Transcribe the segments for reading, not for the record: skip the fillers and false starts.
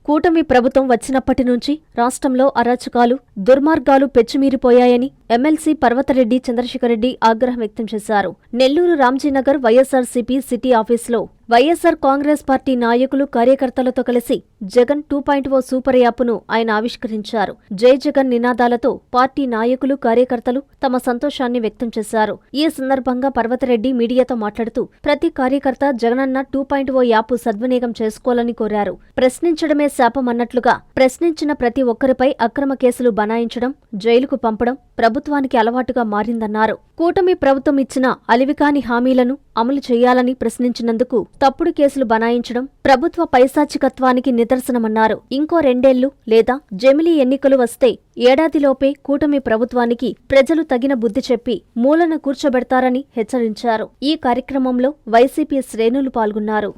కూటమి ప్రభుత్వం వచ్చినప్పటి నుంచి రాష్ట్రంలో అరాచకాలు, దుర్మార్గాలు పెచ్చుమీరిపోయాయని ఎమ్మెల్సీ పర్వతరెడ్డి చంద్రశేఖర్రెడ్డి ఆగ్రహం వ్యక్తం చేశారు. నెల్లూరు రాంజీనగర్ వైఎస్సార్సీపీ సిటీ ఆఫీసులో వైఎస్సార్ కాంగ్రెస్ పార్టీ నాయకులు, కార్యకర్తలతో కలిసి జగన్ 2.0 సూపర్ యాప్ను ఆయన ఆవిష్కరించారు. జై జగన్ నినాదాలతో పార్టీ నాయకులు, కార్యకర్తలు తమ సంతోషాన్ని వ్యక్తం చేశారు. ఈ సందర్భంగా పర్వతరెడ్డి మీడియాతో మాట్లాడుతూ ప్రతి కార్యకర్త జగనన్న 2.0 యాప్ సద్వినియోగం చేసుకోవాలని కోరారు. ప్రశ్నించడమే శాపమన్నట్లుగా ప్రశ్నించిన ప్రతి ఒక్కరిపై అక్రమ కేసులు బనాయించడం, జైలుకు పంపడం ప్రభుత్వానికి అలవాటుగా మారిందన్నారు. కూటమి ప్రభుత్వం ఇచ్చిన అలివికాని హామీలను అమలు చేయాలని ప్రశ్నించినందుకు తప్పుడు కేసులు బనాయించడం ప్రభుత్వ పైశాచికత్వానికి నిదర్శనమన్నారు. ఇంకో 2 ఏళ్లు లేదా జమిలీ ఎన్నికలు వస్తే ఏడాదిలోపే కూటమి ప్రభుత్వానికి ప్రజలు తగిన బుద్ధి చెప్పి మూలన కూర్చోబెడతారని హెచ్చరించారు. ఈ కార్యక్రమంలో వైసీపీ శ్రేణులు పాల్గొన్నారు.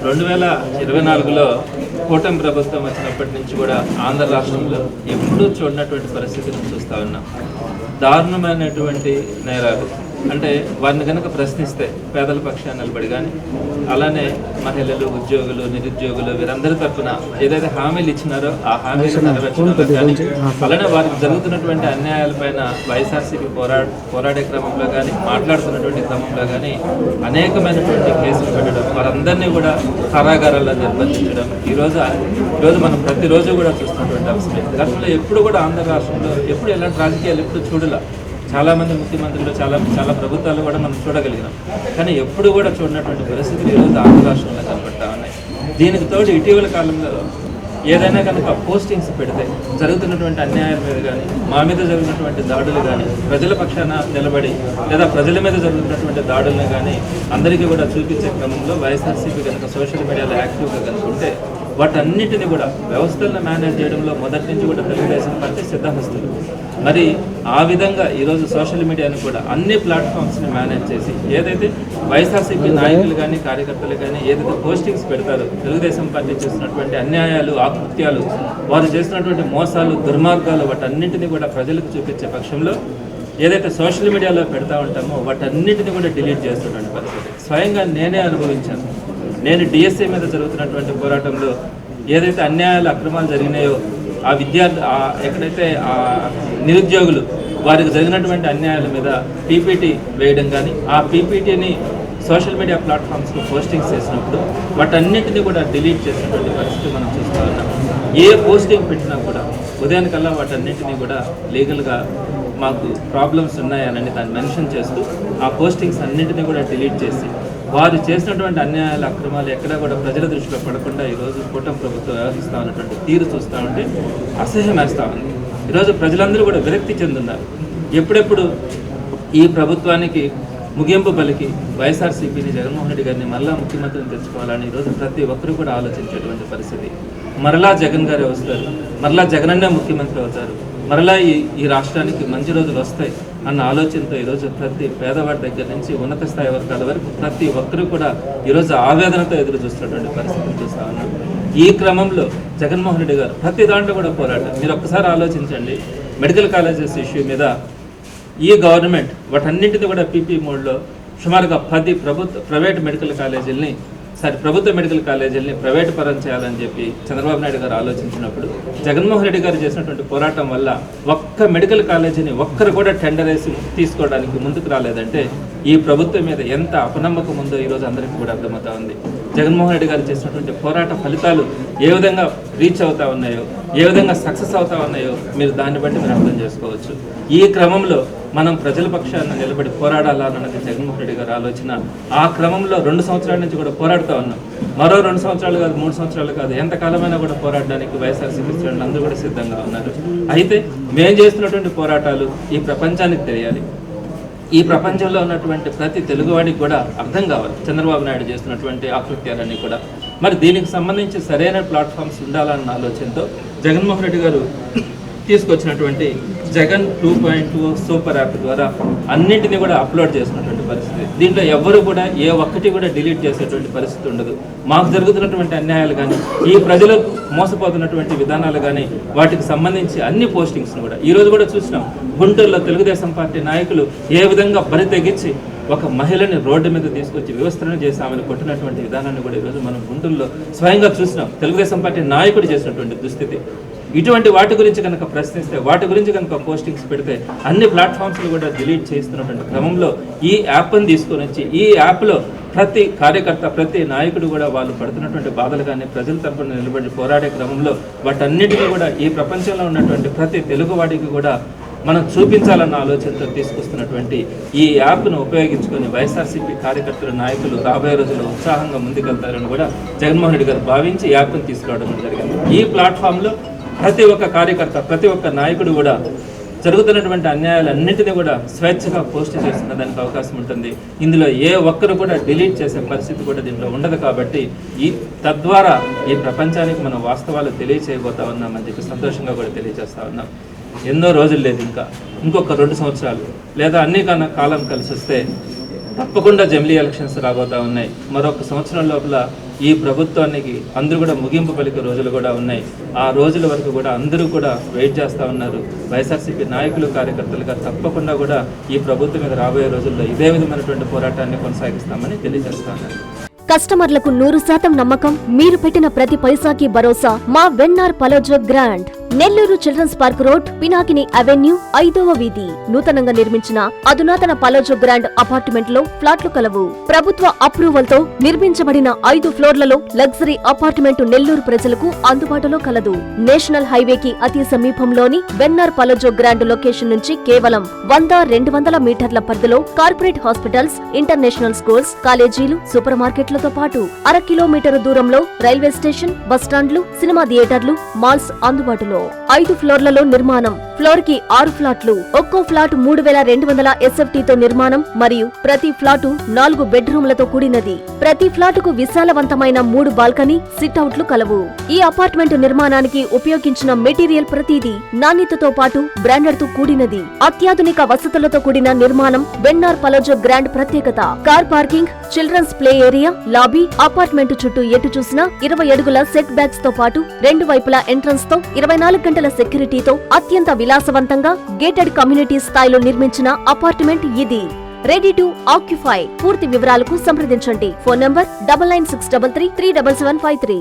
2024లో కూటమి ప్రభుత్వం వచ్చినప్పటి నుంచి కూడా ఆంధ్ర రాష్ట్రంలో ఎప్పుడూ చూడనటువంటి పరిస్థితిని చూస్తూ ఉన్నాం. దారుణమైనటువంటి నేరాలు అంటే వారిని కనుక ప్రశ్నిస్తే పేదల పక్షాన్ని నిలబడి కానీ, అలానే మహిళలు, ఉద్యోగులు, నిరుద్యోగులు వీరందరి తరఫున ఏదైతే హామీలు ఇచ్చినారో ఆ హామీలు నెరవేర్చడంలో కానీ, అలానే వారికి జరుగుతున్నటువంటి అన్యాయాలపైన వైఎస్ఆర్సీపీ పోరాడే క్రమంలో కానీ, మాట్లాడుతున్నటువంటి క్రమంలో కానీ అనేకమైనటువంటి కేసులు పెట్టడం, వారందరినీ కూడా కారాగారాల్లో నిర్బంధించడం ఈరోజు మనం ప్రతిరోజు కూడా చూస్తున్నటువంటి అంశమే. గతంలో ఎప్పుడు కూడా ఆంధ్ర రాష్ట్రంలో ఎప్పుడు ఎలాంటి రాజకీయాలు ఎప్పుడు చూడలా. చాలామంది ముఖ్యమంత్రులు, చాలా ప్రభుత్వాలు కూడా మనం చూడగలిగినాం. కానీ ఎప్పుడు కూడా చూడనటువంటి పరిస్థితులు ఈరోజు ఆంధ్ర రాష్ట్రంలో కనపడతా ఉన్నాయి. దీనికి తోడు ఇటీవల కాలంలో ఏదైనా కనుక పోస్టింగ్స్ పెడితే జరుగుతున్నటువంటి అన్యాయాల మీద కానీ, మా మీద జరుగుతున్నటువంటి దాడులు కానీ, ప్రజల పక్షాన నిలబడి లేదా ప్రజల మీద జరుగుతున్నటువంటి దాడులను కానీ అందరికీ కూడా చూపించే క్రమంలో వైఎస్ఆర్సీపీ కనుక సోషల్ మీడియాలో యాక్టివ్గా కనుకుంటే వాటన్నిటిని కూడా వ్యవస్థలను మేనేజ్ చేయడంలో మొదటి నుంచి కూడా తెలుగుదేశం పార్టీ సిద్ధహస్తులు. మరి ఆ విధంగా ఈరోజు సోషల్ మీడియాను కూడా అన్ని ప్లాట్ఫామ్స్ని మేనేజ్ చేసి ఏదైతే వైఎస్ఆర్సీపీ నాయకులు కానీ, కార్యకర్తలు కానీ ఏదైతే పోస్టింగ్స్ పెడతారో తెలుగుదేశం పార్టీ చేస్తున్నటువంటి అన్యాయాలు, ఆకృత్యాలు, వారు చేస్తున్నటువంటి మోసాలు, దుర్మార్గాలు వాటన్నింటినీ కూడా ప్రజలకు చూపించే పక్షంలో ఏదైతే సోషల్ మీడియాలో పెడతా ఉంటామో వాటన్నింటినీ కూడా డిలీట్ చేస్తున్నటువంటి పరిస్థితి స్వయంగా నేనే అనుభవించాను. నేను డిఎస్ఏ మీద జరుగుతున్నటువంటి పోరాటంలో ఏదైతే అన్యాయాలు, అక్రమాలు జరిగినాయో ఆ విద్యార్థి ఎక్కడైతే ఆ నిరుద్యోగులు వారికి జరిగినటువంటి అన్యాయాల మీద పీపీటీ వేయడం కానీ, ఆ పీపీటీని సోషల్ మీడియా ప్లాట్ఫామ్స్లో పోస్టింగ్స్ చేసినప్పుడు వాటన్నింటినీ కూడా డిలీట్ చేసినటువంటి పరిస్థితి మనం చూస్తూ ఉన్నాం. ఏ పోస్టింగ్ పెట్టినా కూడా ఉదయానికల్లా వాటన్నింటినీ కూడా లీగల్గా మాకు ప్రాబ్లమ్స్ ఉన్నాయని దాన్ని మెన్షన్ చేస్తూ ఆ పోస్టింగ్స్ అన్నింటినీ కూడా డిలీట్ చేసి వారు చేసినటువంటి అన్యాయాల, అక్రమాలు ఎక్కడా కూడా ప్రజల దృష్టిలో పడకుండా ఈరోజు కూటమి ప్రభుత్వం వ్యవహరిస్తూ ఉన్నటువంటి తీరు చూస్తూ ఉంటే అసహ్యం వేస్తూ ఉంది. ఈరోజు ప్రజలందరూ కూడా విరక్తి చెందున్నారు. ఎప్పుడెప్పుడు ఈ ప్రభుత్వానికి ముగింపు పలికి వైఎస్ఆర్సీపీని, జగన్మోహన్ రెడ్డి గారిని మరలా ముఖ్యమంత్రిని తెచ్చుకోవాలని ఈరోజు ప్రతి ఒక్కరు కూడా ఆలోచించేటువంటి పరిస్థితి. మరలా జగన్ గారే వస్తారు, మరలా జగనన్నే ముఖ్యమంత్రి అవుతారు, మరలా ఈ రాష్ట్రానికి మంచి రోజులు వస్తాయి అన్న ఆలోచనతో ఈరోజు ప్రతి పేదవాడి దగ్గర నుంచి ఉన్నత స్థాయి వర్గాల వరకు ప్రతి ఒక్కరూ కూడా ఈరోజు ఆవేదనతో ఎదురు చూస్తున్నటువంటి పరిస్థితిని చూస్తూ ఉన్నాం. ఈ క్రమంలో జగన్మోహన్ రెడ్డి గారు ప్రతి దాంట్లో కూడా పోరాటం. మీరు ఒక్కసారి ఆలోచించండి, మెడికల్ కాలేజెస్ ఇష్యూ మీద ఈ గవర్నమెంట్ వాటన్నింటినీ కూడా పీపీ మోడ్లో సుమారుగా 10 ప్రైవేట్ మెడికల్ కాలేజీలని ప్రభుత్వ మెడికల్ కాలేజీలని ప్రైవేట్ పరం చేయాలని చెప్పి చంద్రబాబు నాయుడు గారు ఆలోచించినప్పుడు జగన్మోహన్ రెడ్డి గారు చేసినటువంటి పోరాటం వల్ల ఒక్క మెడికల్ కాలేజీని ఒక్కరు కూడా టెండర్ వేసి తీసుకోవడానికి ముందుకు రాలేదంటే ఈ ప్రభుత్వం మీద ఎంత అపనమ్మకం ఉందో ఈరోజు అందరికీ కూడా అర్థమవుతా ఉంది. జగన్మోహన్ రెడ్డి గారు చేసినటువంటి పోరాట ఫలితాలు ఏ విధంగా రీచ్ అవుతా ఉన్నాయో, ఏ విధంగా సక్సెస్ అవుతా ఉన్నాయో మీరు దాన్ని బట్టి మీరు అర్థం చేసుకోవచ్చు. ఈ క్రమంలో మనం ప్రజల పక్షాన నిలబడి పోరాడాలన్నది జగన్మోహన్ రెడ్డి గారి ఆలోచన. ఆ క్రమంలో 2 సంవత్సరాల నుంచి కూడా పోరాడుతూ ఉన్నాం. మరో 2 సంవత్సరాలు కాదు, 3 సంవత్సరాలు కాదు, ఎంతకాలమైనా కూడా పోరాడడానికి వైఎస్ఆర్సీపీ శ్రేణులు అందరూ కూడా సిద్ధంగా ఉన్నారు. అయితే మేము చేస్తున్నటువంటి పోరాటాలు ఈ ప్రపంచానికి తెలియాలి. ఈ ప్రపంచంలో ఉన్నటువంటి ప్రతి తెలుగువాడికి కూడా అర్థం కావాలి చంద్రబాబు నాయుడు చేస్తున్నటువంటి ఆకృత్యాలన్నీ కూడా. మరి దీనికి సంబంధించి సరైన ప్లాట్ఫామ్స్ ఉండాలన్న ఆలోచనతో జగన్మోహన్ రెడ్డి గారు తీసుకొచ్చినటువంటి జగన్ 2.0 సూపర్ యాప్ ద్వారా అన్నింటినీ కూడా అప్లోడ్ చేసినటువంటి పరిస్థితి. దీంట్లో ఎవ్వరూ కూడా ఏ ఒక్కటి కూడా డిలీట్ చేసేటువంటి పరిస్థితి ఉండదు. మాకు జరుగుతున్నటువంటి అన్యాయాలు కానీ, ఈ ప్రజలు మోసపోతున్నటువంటి విధానాలు కానీ, వాటికి సంబంధించి అన్ని పోస్టింగ్స్ను కూడా ఈరోజు కూడా చూసినాం. గుంటూరులో తెలుగుదేశం పార్టీ నాయకులు ఏ విధంగా బరి తెగించి ఒక మహిళని రోడ్డు మీద తీసుకొచ్చి వివస్త్రణ చేసి ఆమెను కొట్టినటువంటి విధానాన్ని కూడా ఈరోజు మనం గుంటూరులో స్వయంగా చూసినాం. తెలుగుదేశం పార్టీ నాయకుడు చేసినటువంటి దుస్థితి. ఇటువంటి వాటి గురించి కనుక ప్రశ్నిస్తే, వాటి గురించి కనుక పోస్టింగ్స్ పెడితే అన్ని ప్లాట్ఫామ్స్లు కూడా డిలీట్ చేస్తున్నటువంటి క్రమంలో ఈ యాప్ని తీసుకొని వచ్చి ఈ యాప్లో ప్రతి కార్యకర్త, ప్రతి నాయకుడు కూడా వాళ్ళు పడుతున్నటువంటి బాధలు కానీ ప్రజల తరపున నిలబడి పోరాడే క్రమంలో వాటన్నిటికీ కూడా ఈ ప్రపంచంలో ఉన్నటువంటి ప్రతి తెలుగువాడికి కూడా మనం చూపించాలన్న ఆలోచనతో తీసుకొస్తున్నటువంటి ఈ యాప్ను ఉపయోగించుకొని వైఎస్ఆర్సీపీ కార్యకర్తల నాయకులు రాబోయే రోజుల్లో ఉత్సాహంగా ముందుకెళ్తారని కూడా జగన్మోహన్ రెడ్డి గారు భావించి ఈ యాప్ను తీసుకురావడం జరిగింది. ఈ ప్లాట్ఫామ్లో ప్రతి ఒక్క కార్యకర్త, ప్రతి ఒక్క నాయకుడు కూడా జరుగుతున్నటువంటి అన్యాయాలన్నింటినీ కూడా స్వేచ్ఛగా పోస్ట్ చేసుకునే దానికి అవకాశం ఉంటుంది. ఇందులో ఏ ఒక్కరు కూడా డిలీట్ చేసే పరిస్థితి కూడా దీంట్లో ఉండదు. కాబట్టి తద్వారా ఈ ప్రపంచానికి మనం వాస్తవాలు తెలియచేయబోతా ఉన్నామని చెప్పి సంతోషంగా కూడా తెలియజేస్తా ఉన్నాం. ఎన్నో రోజులు లేదు, ఇంకొక 2 సంవత్సరాలు లేదా అన్ని కాలం కలిసి వస్తే తప్పకుండా జమిలీ ఎలక్షన్స్ రాబోతా ఉన్నాయి. మరొక సంవత్సరం లోపల ఈ ప్రభుత్వానికి అందరూ కూడా ముగింపు పలికే రోజులు కూడా ఉన్నాయి. ఆ రోజుల వరకు కూడా అందరూ కూడా వెయిట్ చేస్తూ ఉన్నారు. వైఎస్ఆర్సీపీ నాయకులు, కార్యకర్తలుగా తప్పకుండా కూడా ఈ ప్రభుత్వం మీద రాబోయే రోజుల్లో ఇదే విధమైనటువంటి పోరాటాన్ని కొనసాగిస్తామని తెలియజేస్తా ఉన్నారు. కస్టమర్లకు 100% నమ్మకం, మీరు పెట్టిన ప్రతి పైసాకి భరోసా. మా Vennar పలోజో Grand, Nellore children's park road, Pinakini avenue, 5వ వీధి. నూతనంగా నిర్మించిన అధునాతన పలోజో గ్రాండ్ అపార్ట్మెంట్ లో ఫ్లాట్లు కలవు. ప్రభుత్వ అప్రూవల్ తో నిర్మించబడిన 5 ఫ్లోర్లలో లగ్జరీ అపార్ట్మెంట్ నెల్లూరు ప్రజలకు అందుబాటులో కలదు. నేషనల్ హైవేకి అతి సమీపంలోని వెన్నార్ పలోజో గ్రాండ్ లొకేషన్ నుంచి కేవలం 100-200 మీటర్ల పరిధిలో కార్పొరేట్ హాస్పిటల్స్, ఇంటర్నేషనల్ స్కూల్స్, కాలేజీలు, సూపర్ మార్కెట్లతో పాటు 1/2 కిలోమీటర్ దూరంలో రైల్వే స్టేషన్, బస్టాండ్లు, సినిమా థియేటర్లు, మాల్స్ అందుబాటులో. 5 ఫ్లోర్లలో నిర్మాణం. ఫ్లోర్ కి 6 ఫ్లాట్లు. ఒక్కో ఫ్లాట్ 3200 SFT తో నిర్మాణం మరియు ప్రతి ఫ్లాటు 4 బెడ్రూమ్లతో కూడినది. ప్రతి ఫ్లాటుకు విశాలవంతమైన 3 బాల్కనీ, సిట్అవుట్లు కలవు. ఈ అపార్ట్మెంట్ నిర్మాణానికి ఉపయోగించిన మెటీరియల్ ప్రతిదీ నాణ్యతతో పాటు బ్రాండెడ్ తో కూడినది. అత్యాధునిక వసతులతో కూడిన నిర్మాణం వెన్నార్ పలోజో గ్రాండ్ ప్రత్యేకత. Car parking, children's play area, lobby, apartment చుట్టూ ఎటు చూసినా 20 అడుగుల సెట్ బ్యాక్స్ తో పాటు 2 వైపులా ఎంట్రన్స్ తో 24 గంటల సెక్యూరిటీతో అత్యంత విలాసవంతంగా గేటెడ్ కమ్యూనిటీ స్థాయిలో నిర్మించిన అపార్ట్మెంట్ ఇది. Ready to occupy. పూర్తి వివరాలకు సంప్రదించండి. Phone number 9963337753.